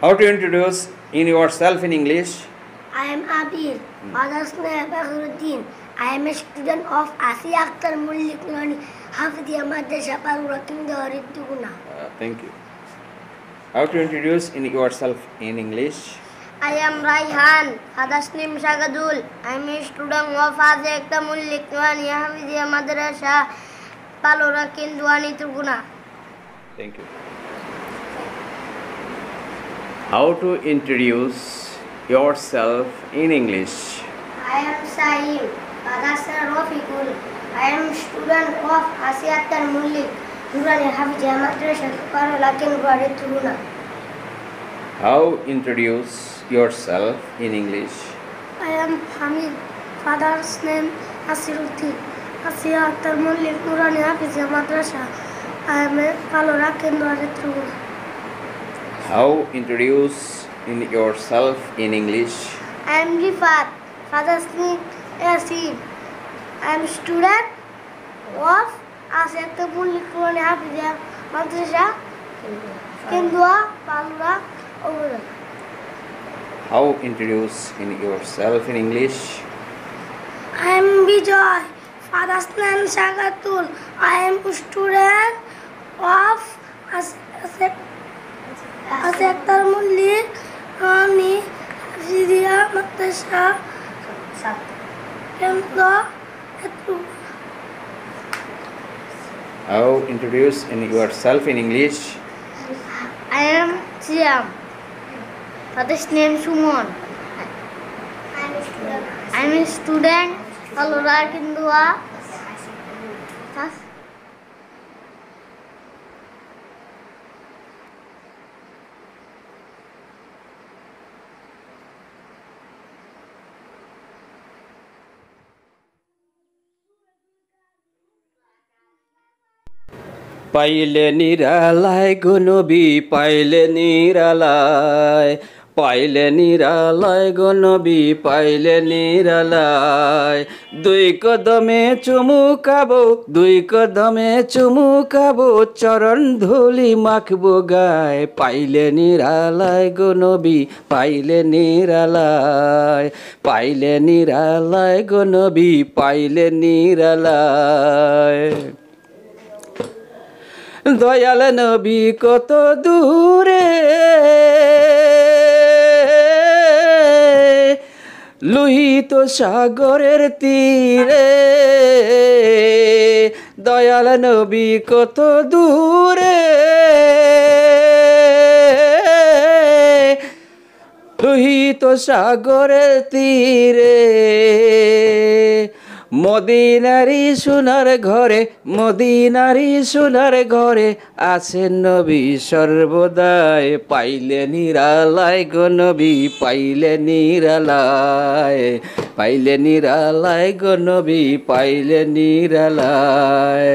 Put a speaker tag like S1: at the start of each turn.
S1: How to introduce in yourself in English?
S2: I am Abir, father's name Bakruddin. I am a student of Asiya Akhtar Mullik Nurani Hafidiyya Madrasa working the Hariduguna.
S1: Thank you. How to introduce in yourself in English?
S2: I am Raihan, father's name Shagadul. I am a student of Asiya Akhtar Mullik Nurani Hafidiyya Madrasa working the Hariduguna.
S1: Thank you. How to introduce yourself in English?
S2: I am Saeem, father's name Rafiqul. I am student of Asiya Akhtar Mullik Nurani Hafidiyya Madrasa working the Hariduguna.
S1: How introduce yourself in English?
S2: I am Hamid, father's name Asiruddin. Asiya Akhtar Mullik Nurani Hafidiyya Madrasa. I am a follower in the Hariduguna.
S1: How introduce in yourself in English?
S2: I am Rifat, father's name Yasin. I am student of Asiya Akhtar Mullik Nurani Hafidiyya Madrasa, Kendua, Palura, Overall.
S1: How introduce in yourself in English?
S2: I am Bijoy, father's name Shagatul. I am student of Asiya Akhtar Mullik Nurani Hafidiyya Madrasa, Kendua,
S1: How introduce in yourself in English?
S2: I am Siam. Father's name Sumon. I am a student. Alura Kindua.
S3: পাইলে নিরালায় গো নবী পাইলে নিরালায় পাইলে নিরালায় গো নবী পাইলে নিরালায় দুই কদমে চুমুকাবো দুই কদমে চুমুকাবো চরণ ধুলি মাখবো গায় পাইলে নিরালায় গো নবী পাইলে নিরালায় পাইলে নিরালায় গো নবী পাইলে নিরালায় দয়াল নবী কত দূরে লোহিত সাগরের তীরে দয়াল নবী কত দূরে লোহিত সাগরের তীরে মদিনারি সোনার ঘরে মদিনারি সোনার ঘরে আছেন নবী সর্বদাই পাইলে নিরালায় গো নবী পাইলে নিরালায় পাইলে নিরালায় গো নবী পাইলে নিরালায়